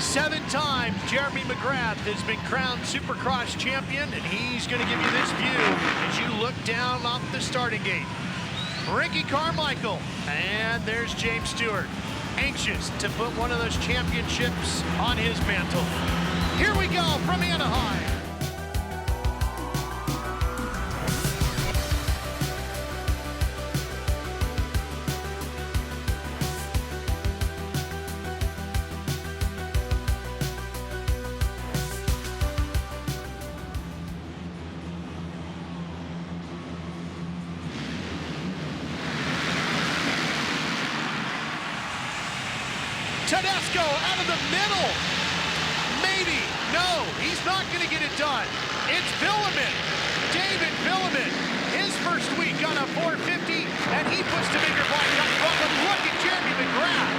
7-time Jeremy McGrath has been crowned Supercross champion, and he's going to give you this view as you look down off the starting gate. Ricky Carmichael, and there's James Stewart, anxious to put one of those championships on his mantle. Here we go from Anaheim. Tedesco out of the middle. Maybe. No, he's not going to get it done. It's Villemin. David Villemin. His first week on a 450, and he puts the bigger bike up front. But look at Jeremy McGrath.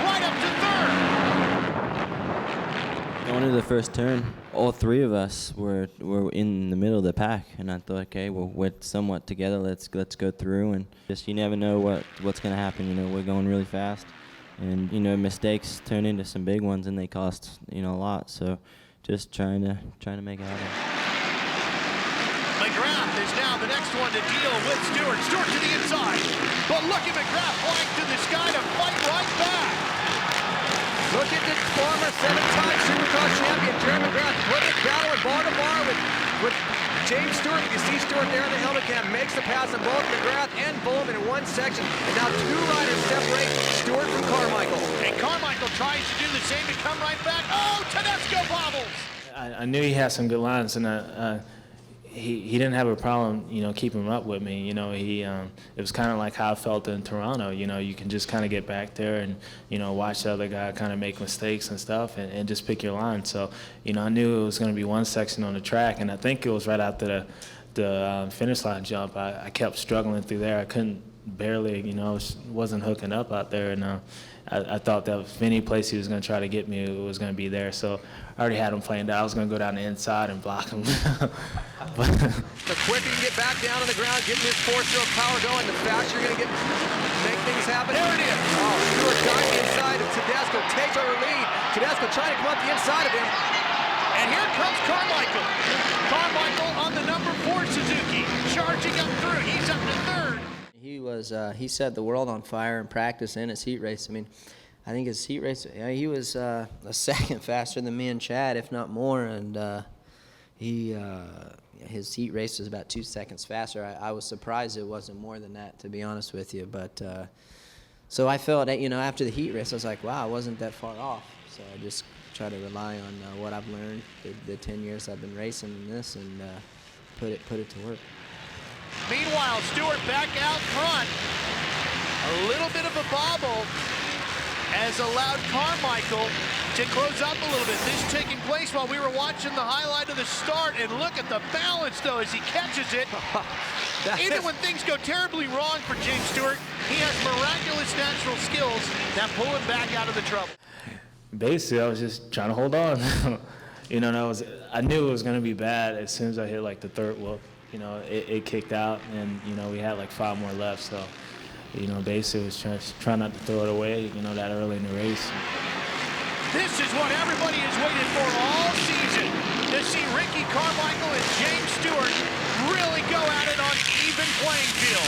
Right up to third. Going into the first turn, all three of us were in the middle of the pack, and I thought, okay, well, we're somewhat together. Let's go through, and just you never know what's going to happen. You know, we're going really fast. And, you know, mistakes turn into some big ones, and they cost, you know, a lot. So just trying to make it happen. McGrath is now the next one to deal with Stewart. Stewart to the inside. But look at McGrath flying to the sky to fight right back. Look at the former 7-time Supercross champion, Jeremy McGrath, put it battle bar to bar with James Stewart. You see Stewart there in the helmet cam, makes the pass on both McGrath and Bowman in one section. And now two riders separate Stewart from Carmichael. And Carmichael tries to do the same and come right back. Oh, Tedesco bobbles. I knew he had some good lines, and he didn't have a problem, you know, keeping up with me. You know, it was kind of like how I felt in Toronto. You know, you can just kind of get back there and, you know, watch the other guy kind of make mistakes and stuff, and just pick your line. So, you know, I knew it was going to be one section on the track, and I think it was right after the finish line jump. I kept struggling through there. I couldn't barely, you know, wasn't hooking up out there, and I thought that if any place he was going to try to get me, it was going to be there. So I already had him planned out. I was going to go down the inside and block him. The quicker you get back down on the ground, getting this four-stroke power going, the faster you're going to make things happen. There it is. Oh, Stewart got the inside of Tedesco, takes over the lead. Tedesco trying to come up the inside of him. And here comes Carmichael. Carmichael on the number 4 Suzuki, charging up through. He's up to third. He set the world on fire in practice and his heat race. I mean, I think his heat race, he was a second faster than me and Chad, if not more, and his heat race was about 2 seconds faster. I was surprised it wasn't more than that, to be honest with you. But so I felt that, you know, after the heat race, I was like, wow, I wasn't that far off. So I just try to rely on what I've learned the 10 years I've been racing in this, and put it to work. Meanwhile, Stewart back out front. A little bit of a bobble has allowed Carmichael to close up a little bit. This taking place while we were watching the highlight of the start, and look at the balance, though, as he catches it. Even when things go terribly wrong for James Stewart, he has miraculous natural skills that pull him back out of the trouble. Basically, I was just trying to hold on. You know, I knew it was going to be bad as soon as I hit, like, the third whoop. You know, it kicked out, and, you know, we had like 5 more left. So, you know, basically it was trying not to throw it away, you know, that early in the race. This is what everybody has waited for all season, to see Ricky Carmichael and James Stewart really go at it on even playing field.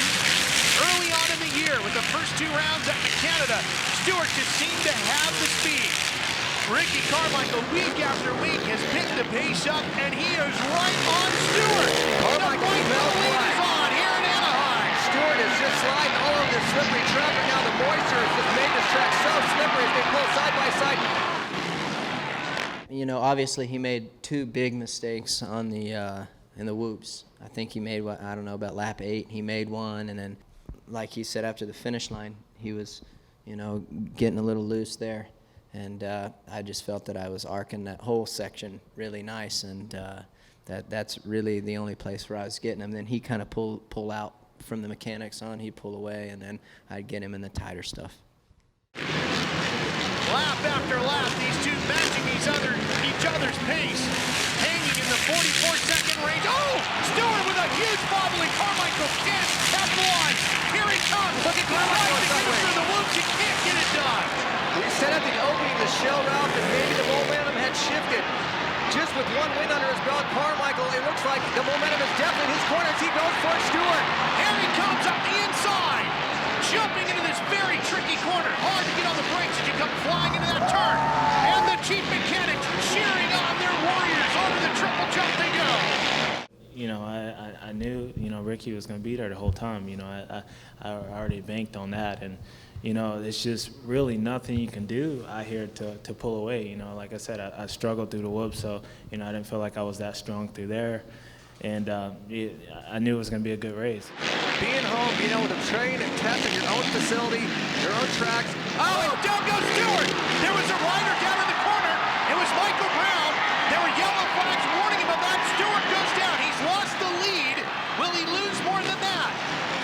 Early on in the year, with the first 2 rounds up in Canada, Stewart just seemed to have the speed. Ricky Carmichael, week after week, has picked the pace up, and he is right on Stewart. Carmichael is on here in Anaheim. Stewart is just sliding all over the slippery track, and now the moisture has just made this track so slippery as they pull side by side. You know, obviously he made 2 big mistakes on the in the whoops. I think he made, what, I don't know, about lap 8. He made one, and then, like he said, after the finish line, he was, you know, getting a little loose there. And I just felt that I was arcing that whole section really nice, and that's really the only place where I was getting him. Then he kind of pull out from the mechanics on, he'd pull away, and then I'd get him in the tighter stuff. Lap after lap, these two matching each other's pace, hanging in the 44-second range. Oh, Stewart with a huge bobbling. Carmichael can't capitalize. Here he comes. Look at Carmichael through the whoops. He can't get it done. We set up the opening, the shell route, and maybe the momentum had shifted. Just with one win under his belt, Carmichael, it looks like the momentum is definitely in his corner as he goes for Stewart. Here he comes up the inside, jumping into this very tricky corner. Hard to get on the brakes as you come flying into that turn. And the chief mechanics cheering on their warriors. Over the triple jump they go. You know, I knew, you know, Ricky was going to be there the whole time. You know, I already banked on that. And, you know, it's just really nothing you can do out here to pull away. You know, like I said, I struggled through the whoops, so, you know, I didn't feel like I was that strong through there. And I knew it was going to be a good race. Being home, being able to train and test in your own facility, your own tracks. Oh, and down goes Stewart. There was a rider down in the corner. It was Michael Brown. There were yellow flags warning him of that. Stewart goes down. He's lost the lead. Will he lose more than that?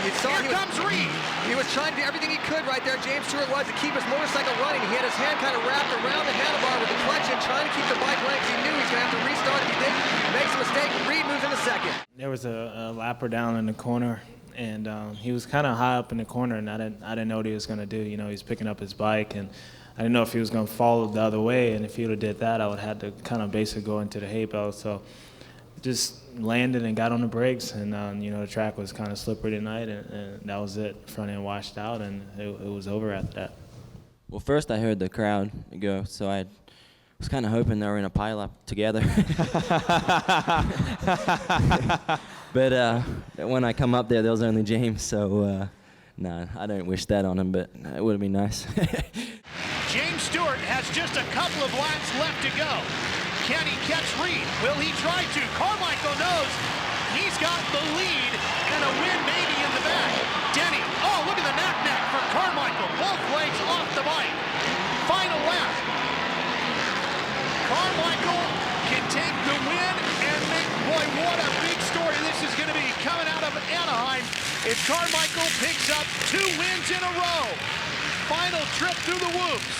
Here comes Reed. He was trying to do everything he could right there. James Stewart was to keep his motorcycle running. He had his hand kind of wrapped around the handlebar with the clutch in, trying to keep the bike running. He knew he was going to have to restart. If he did, makes a mistake. Reed moves into second. There was a lapper down in the corner, and he was kind of high up in the corner, and I didn't know what he was going to do. You know, he was picking up his bike, and I didn't know if he was going to follow the other way, and if he would have did that, I would have had to kind of basically go into the hay bale. So just landed and got on the brakes, and you know, the track was kind of slippery tonight, and that was it. Front end washed out, and it was over after that. Well, first I heard the crowd go, so I was kind of hoping they were in a pile-up together. But when I come up there was only James, so no, I don't wish that on him, but it would have been nice. James Stewart has just a couple of laps left to go. Can he catch Reed? Will he try to? Carmichael knows he's got the lead and a win maybe in the bag. Denny, oh, look at the knack for Carmichael. Both legs off the bike. Final lap. Carmichael can take the win and make, boy, what a big story this is going to be coming out of Anaheim if Carmichael picks up 2 wins in a row. Final trip through the whoops.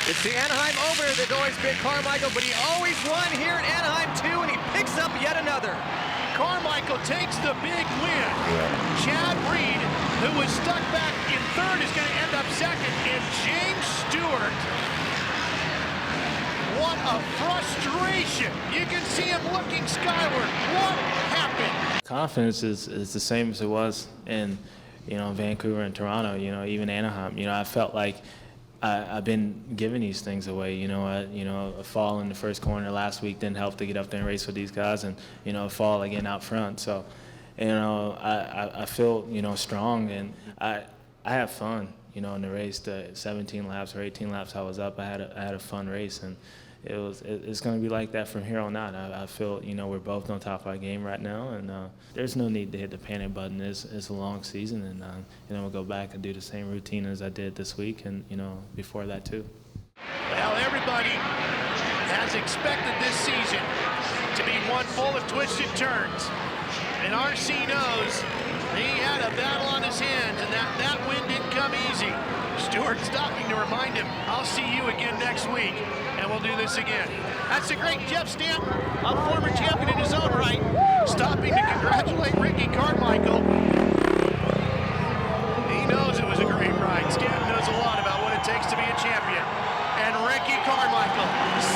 It's the Anaheim opener that's always been Carmichael, but he always won here in Anaheim too, and he picks up yet another. Carmichael takes the big win. Chad Reed, who was stuck back in third, is going to end up second. And James Stewart, what a frustration. You can see him looking skyward. What happened? Confidence is the same as it was in, you know, Vancouver and Toronto, you know, even Anaheim. You know, I felt like I've been giving these things away. You know, a fall in the first corner last week didn't help to get up there and race with these guys, and, you know, a fall again out front. So, you know, I feel, you know, strong, and I have fun, you know, in the race. The 17 laps or 18 laps I was up, I had a fun race, and it's going to be like that from here on out. I feel, you know, we're both on top of our game right now, and there's no need to hit the panic button. It's a long season, and you know, we'll go back and do the same routine as I did this week, and, you know, before that too. Well, everybody has expected this season to be one full of twisted turns, and RC knows he had a battle on his hands, and that win didn't come easy. Stewart stopping to remind him, I'll see you again next week, and we'll do this again. That's the great Jeff Stamp, a former champion in his own right, stopping to congratulate Ricky Carmichael. He knows it was a great ride. Stamp knows a lot about what it takes to be a champion. And Ricky Carmichael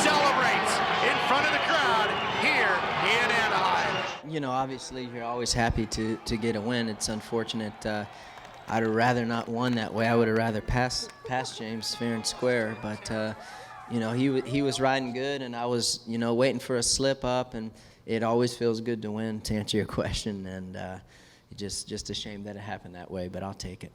celebrates in front of the crowd here in Anaheim. You know, obviously you're always happy to get a win. It's unfortunate. I'd have rather not won that way. I would have rather passed James fair and square. But you know, he was riding good, and I was, you know, waiting for a slip up. And it always feels good to win, to answer your question. And just a shame that it happened that way. But I'll take it.